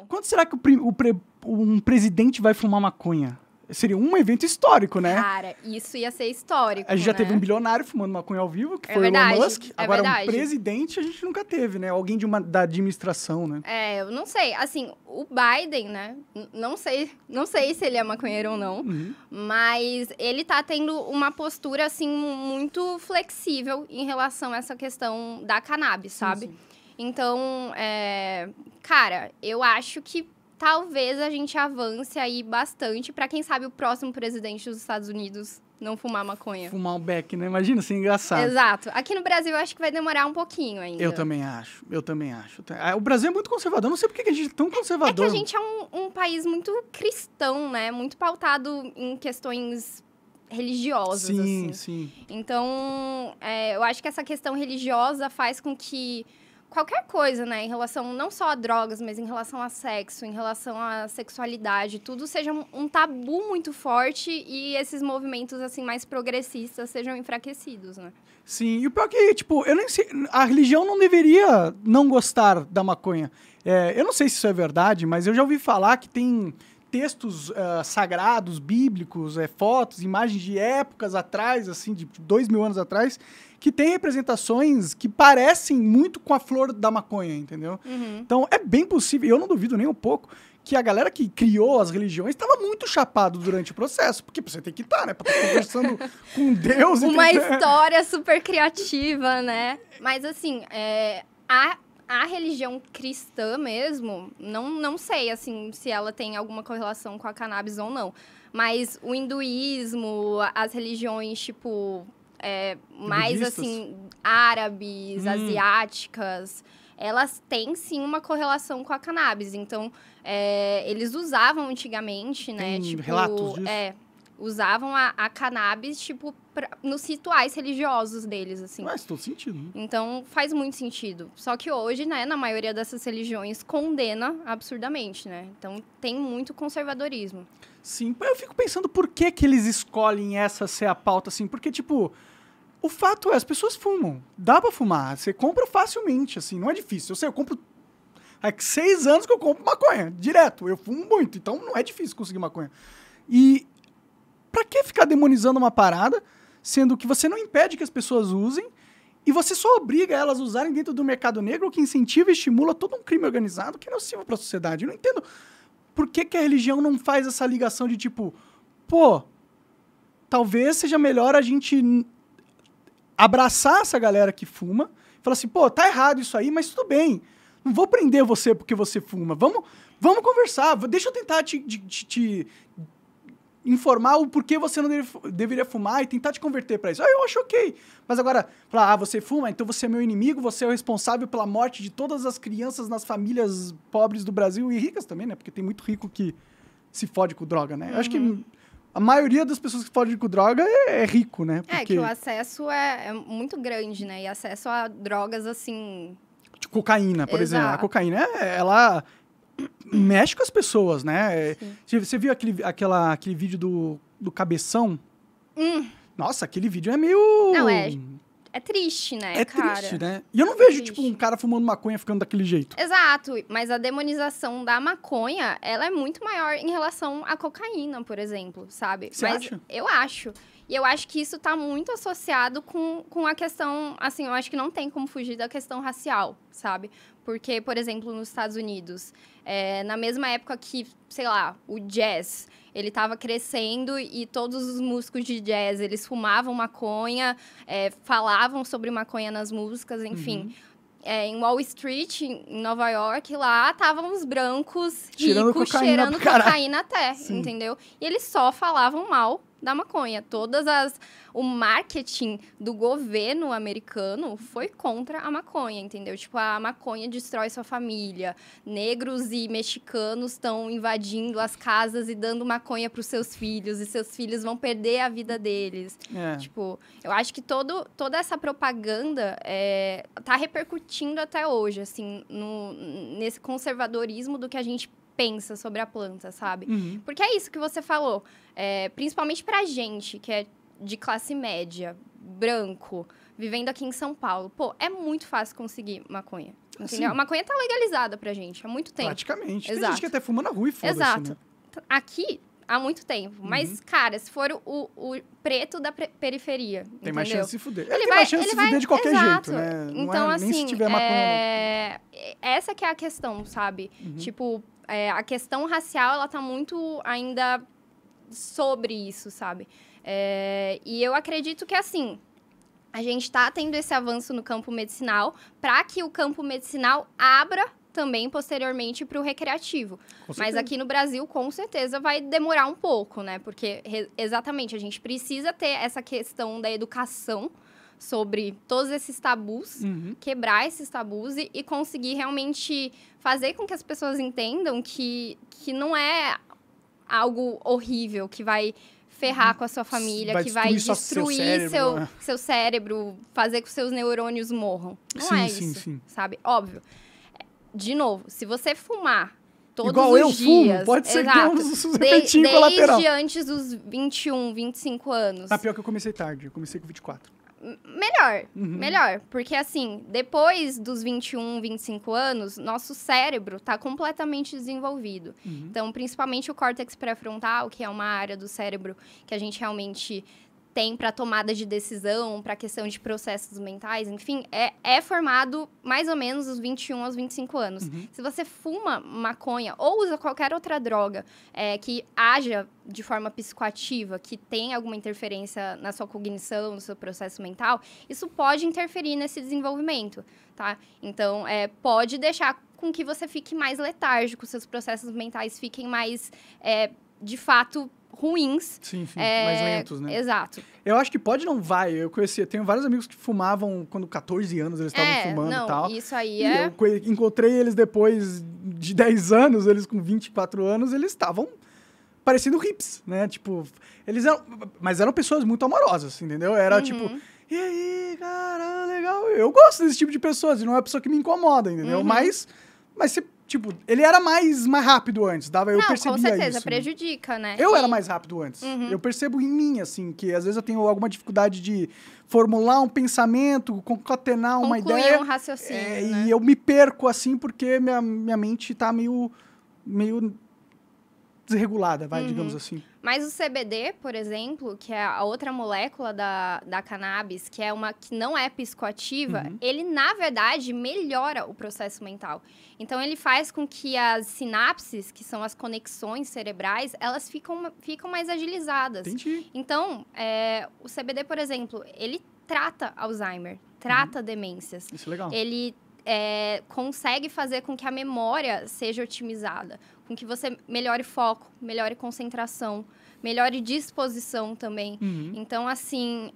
não. Quando será que um presidente vai fumar maconha? Seria um evento histórico, né? Cara, isso ia ser histórico, A gente já né? teve um bilionário fumando maconha ao vivo, que foi verdade, o Elon Musk. é Agora, verdade. um presidente a gente nunca teve, né? Alguém da administração, né? Eu não sei. Assim, o Biden, né? Não sei se ele é maconheiro ou não. Uhum. Mas ele tá tendo uma postura, assim, muito flexível em relação a essa questão da cannabis, sabe? Sim. Então, cara, eu acho que talvez a gente avance aí bastante pra, quem sabe, o próximo presidente dos Estados Unidos não fumar maconha. Fumar um beck, né? Imagina, assim, engraçado. Exato. Aqui no Brasil, eu acho que vai demorar um pouquinho ainda. Eu também acho. O Brasil é muito conservador. Não sei por que a gente é tão conservador. É que a gente é um país muito cristão, né? Muito pautado em questões religiosas, Sim, assim. sim. Então, eu acho que essa questão religiosa faz com que qualquer coisa, né, em relação não só a drogas, mas em relação a sexo, em relação à sexualidade, tudo seja um tabu muito forte e esses movimentos, assim, mais progressistas sejam enfraquecidos, né? Sim, e o pior é que, tipo, eu nem sei, a religião não deveria não gostar da maconha. Eu não sei se isso é verdade, mas eu já ouvi falar que tem textos sagrados, bíblicos, fotos, imagens de épocas atrás, assim, de 2000 anos atrás, que tem representações que parecem muito com a flor da maconha, entendeu? Uhum. Então, é bem possível, e eu não duvido nem um pouco, que a galera que criou as religiões estava muito chapado durante o processo. Porque você tem que estar, né? Pra estar conversando com Deus. Uma história super criativa, né? Mas, assim, a religião cristã mesmo, não sei, assim, se ela tem alguma correlação com a cannabis ou não. Mas o hinduísmo, as religiões, tipo, mais, budistas? assim, árabes, asiáticas, elas têm, sim, uma correlação com a cannabis. Então, eles usavam antigamente, né? Tem tipo, relatos disso? Usavam a cannabis, tipo, nos rituais religiosos deles, assim. Faz todo sentido, né? Então, faz muito sentido. Só que hoje, né, na maioria dessas religiões, condena absurdamente, né? Então, tem muito conservadorismo. Sim, eu fico pensando por que eles escolhem essa ser a pauta, assim, porque, tipo, o fato é, as pessoas fumam, dá pra fumar, você compra facilmente, assim, não é difícil, eu compro, há 6 anos que eu compro maconha, direto, eu fumo muito, então não é difícil conseguir maconha. E pra que ficar demonizando uma parada, sendo que você não impede que as pessoas usem, e você só obriga elas a usarem dentro do mercado negro, que incentiva e estimula todo um crime organizado que é nocivo pra sociedade. Eu não entendo por que a religião não faz essa ligação de tipo, pô, talvez seja melhor a gente abraçar essa galera que fuma, falar assim, pô, tá errado isso aí, mas tudo bem, não vou prender você porque você fuma, vamos conversar, deixa eu tentar te informar o porquê você não deveria fumar e tentar te converter pra isso. Eu acho ok. Mas agora, falar, você fuma, então você é meu inimigo, você é o responsável pela morte de todas as crianças nas famílias pobres do Brasil e ricas também, né? Porque tem muito rico que se fode com droga, né? Eu acho que a maioria das pessoas que se fodem com droga é rico, né? Porque Que o acesso é muito grande, né? E acesso a drogas, assim... de cocaína, por exemplo. A Exato. cocaína, ela mexe com as pessoas, né? Você viu aquele vídeo do Cabeção? Nossa, aquele vídeo é meio... Não, é triste, né, cara? triste, né? E eu não vejo, tipo, um cara fumando maconha ficando daquele jeito. Exato, mas a demonização da maconha, ela é muito maior em relação à cocaína, por exemplo, sabe? Você acha? Eu acho. E eu acho que isso tá muito associado com a questão, assim, eu acho que não tem como fugir da questão racial, sabe? Porque, por exemplo, nos Estados Unidos, na mesma época que, sei lá, o jazz, ele estava crescendo e todos os músicos de jazz, eles fumavam maconha, falavam sobre maconha nas músicas, enfim. Em Wall Street, em Nova York, lá estavam os brancos ricos cheirando cocaína até, entendeu? E eles só falavam mal da maconha. O marketing do governo americano foi contra a maconha, entendeu? Tipo, a maconha destrói sua família. Negros e mexicanos estão invadindo as casas e dando maconha para os seus filhos. E seus filhos vão perder a vida deles. Tipo, eu acho que toda essa propaganda tá repercutindo até hoje, assim, nesse conservadorismo do que a gente pensa sobre a planta, sabe? Porque é isso que você falou. Principalmente pra gente, que é de classe média, branco, vivendo aqui em São Paulo. Pô, é muito fácil conseguir maconha. entendeu? Sim. A maconha tá legalizada pra gente há muito tempo. Praticamente. Tem Exato. gente que até fuma na rua e foda-se, Exato. né? Aqui, há muito tempo. Mas, cara, se for o preto da periferia, Tem entendeu? mais chance de se fuder. Ele tem mais chance de se fuder de qualquer Exato. jeito, né? Não Então, é, assim, nem se tiver maconha. essa que é a questão, sabe? Tipo, a questão racial, ela tá muito ainda sobre isso, sabe? E eu acredito que, assim, a gente tá tendo esse avanço no campo medicinal para que o campo medicinal abra também, posteriormente, para o recreativo. Mas aqui no Brasil, com certeza, vai demorar um pouco, né? Porque, exatamente, a gente precisa ter essa questão da educação sobre todos esses tabus, quebrar esses tabus e conseguir realmente fazer com que as pessoas entendam que não é algo horrível, que vai ferrar com a sua família, que vai destruir seu cérebro, fazer com que seus neurônios morram. Não é isso, sabe? Óbvio. De novo, se você fumar todos igual os eu dias... fumo, pode ser exato, que tenha uns efeitinhos colaterais. Desde antes dos 21, 25 anos. Tá pior que eu comecei tarde, eu comecei com 24. Melhor. Porque, assim, depois dos 21, 25 anos, nosso cérebro tá completamente desenvolvido. Então, principalmente o córtex pré-frontal, que é uma área do cérebro que a gente realmente tem para tomada de decisão, para questão de processos mentais, enfim, é formado mais ou menos dos 21 aos 25 anos. Se você fuma maconha ou usa qualquer outra droga que haja de forma psicoativa, que tem alguma interferência na sua cognição, no seu processo mental, isso pode interferir nesse desenvolvimento, tá? Então, pode deixar com que você fique mais letárgico, seus processos mentais fiquem mais, de fato, ruins. Sim, mais lentos, né? Exato. Eu acho que pode não vai. Eu tenho vários amigos que fumavam quando 14 anos, eles estavam fumando e tal. Isso aí eu encontrei eles depois de 10 anos, eles com 24 anos, eles estavam parecendo hips, né? Tipo, mas eram pessoas muito amorosas, entendeu? Era tipo, e aí, cara, legal. Eu gosto desse tipo de pessoas, e não é uma pessoa que me incomoda, entendeu? Mas você, tipo, ele era mais rápido antes, eu percebia isso. Com certeza, né? prejudica, né? Eu era mais rápido antes. Eu percebo em mim, assim, que às vezes eu tenho alguma dificuldade de formular um pensamento, concatenar uma ideia. Concluir um raciocínio, né? E eu me perco, assim, porque minha mente tá meio desregulada, digamos assim. Mas o CBD, por exemplo, que é a outra molécula da cannabis, que é uma que não é psicoativa, ele, na verdade, melhora o processo mental. Então, ele faz com que as sinapses, que são as conexões cerebrais, elas ficam mais agilizadas. Entendi. Então, o CBD, por exemplo, ele trata Alzheimer, trata demências. Isso é legal. Ele consegue fazer com que a memória seja otimizada, com que você melhore foco, melhore concentração, melhore disposição também. Então, assim,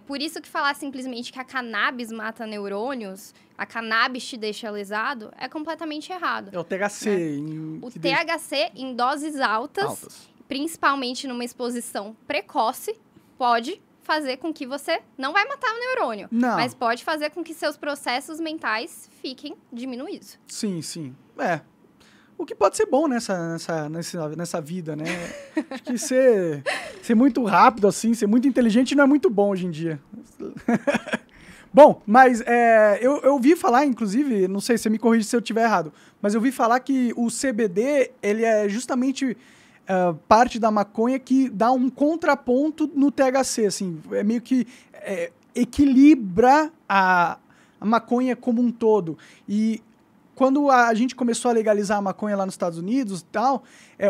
por isso que falar simplesmente que a cannabis mata neurônios, a cannabis te deixa lesado, é completamente errado. É o THC. Né? O THC em doses altas, principalmente numa exposição precoce, pode fazer com que você não vai matar o neurônio, mas pode fazer com que seus processos mentais fiquem diminuídos. Sim. O que pode ser bom nessa vida, né? Acho que ser muito rápido, assim, ser muito inteligente não é muito bom hoje em dia. Bom, mas eu ouvi falar, inclusive, não sei se você me corrige se eu estiver errado, mas eu ouvi falar que o CBD, ele é justamente parte da maconha que dá um contraponto no THC, assim, é meio que equilibra a maconha como um todo. E quando a gente começou a legalizar a maconha lá nos Estados Unidos e tal,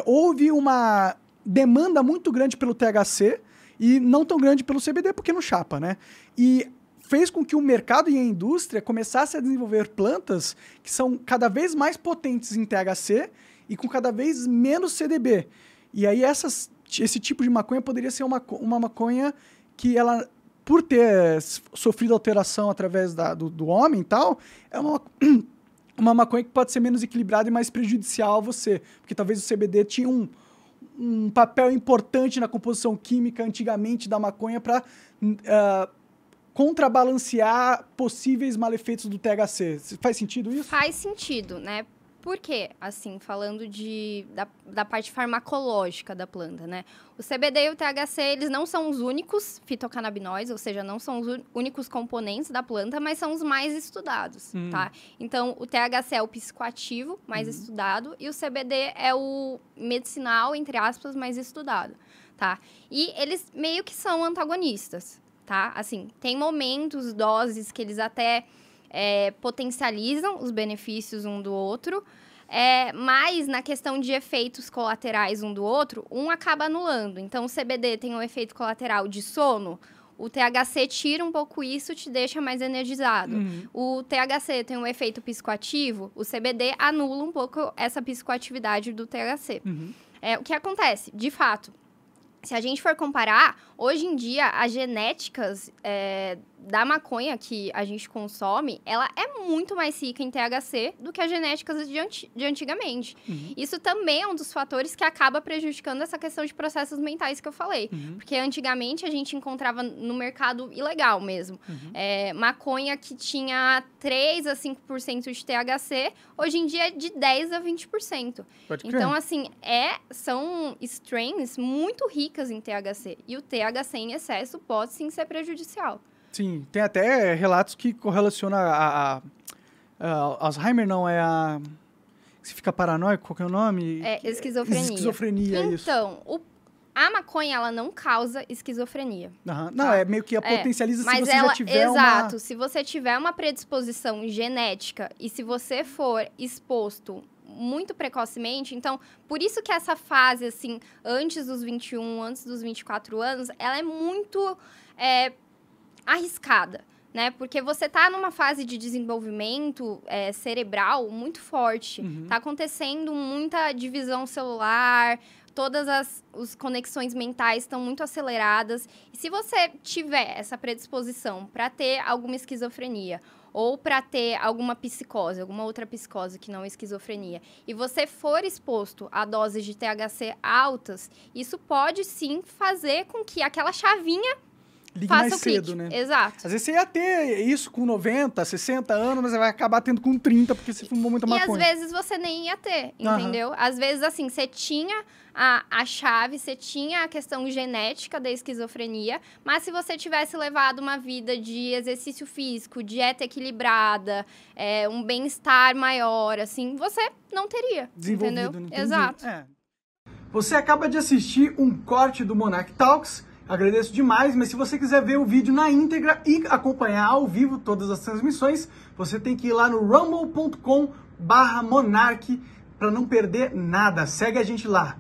houve uma demanda muito grande pelo THC e não tão grande pelo CBD, porque não chapa, né? E fez com que o mercado e a indústria começassem a desenvolver plantas que são cada vez mais potentes em THC e com cada vez menos CDB. E aí esse tipo de maconha poderia ser uma maconha que ela, por ter sofrido alteração através do homem e tal, é uma maconha que pode ser menos equilibrada e mais prejudicial a você. Porque talvez o CBD tinha um papel importante na composição química antigamente da maconha para contrabalancear possíveis malefeitos do THC. Faz sentido isso? Faz sentido, né? Por quê? Assim, falando da parte farmacológica da planta, né? O CBD e o THC, eles não são os únicos fitocannabinóides, ou seja, não são os únicos componentes da planta, mas são os mais estudados, tá? Então, o THC é o psicoativo mais estudado e o CBD é o medicinal, entre aspas, mais estudado, tá? E eles meio que são antagonistas, tá? Assim, tem momentos, doses que eles até potencializam os benefícios um do outro, mas na questão de efeitos colaterais um do outro, um acaba anulando. Então, o CBD tem um efeito colateral de sono, o THC tira um pouco isso, te deixa mais energizado. O THC tem um efeito psicoativo, o CBD anula um pouco essa psicoatividade do THC. O que acontece? De fato, se a gente for comparar, hoje em dia, as genéticas da maconha que a gente consome, ela é muito mais rica em THC do que as genéticas de antigamente. Isso também é um dos fatores que acaba prejudicando essa questão de processos mentais que eu falei. Porque antigamente a gente encontrava no mercado ilegal mesmo. Maconha que tinha 3 a 5% de THC, hoje em dia é de 10 a 20%. Então, assim, são strains muito ricas em THC. E o THC em excesso pode sim ser prejudicial. Sim, tem até relatos que correlaciona a Alzheimer, não, você fica paranoico, qual que é o nome? Esquizofrenia. Esquizofrenia, isso. Então, a maconha, ela não causa esquizofrenia. Não, tá? Meio que potencializa se você já tiver Exato, se você tiver uma predisposição genética e se você for exposto muito precocemente, então, por isso que essa fase, assim, antes dos 21, antes dos 24 anos, ela é muito arriscada, né? Porque você tá numa fase de desenvolvimento cerebral muito forte. Tá acontecendo muita divisão celular, todas as conexões mentais estão muito aceleradas. E se você tiver essa predisposição para ter alguma esquizofrenia ou para ter alguma psicose, alguma outra psicose que não é esquizofrenia, e você for exposto a doses de THC altas, isso pode sim fazer com que aquela chavinha ligue mais cedo, né? Exato. Às vezes você ia ter isso com 90, 60 anos, mas você vai acabar tendo com 30, porque você fumou muita maconha. E às vezes você nem ia ter, entendeu? Às vezes, assim, você tinha a chave, você tinha a questão genética da esquizofrenia, mas se você tivesse levado uma vida de exercício físico, dieta equilibrada, um bem-estar maior, assim, você não teria, desenvolvido, entendeu? Entendi. Exato. Você acaba de assistir um corte do Monarch Talks. Agradeço demais, mas se você quiser ver o vídeo na íntegra e acompanhar ao vivo todas as transmissões, você tem que ir lá no rumble.com/monarch para não perder nada. Segue a gente lá.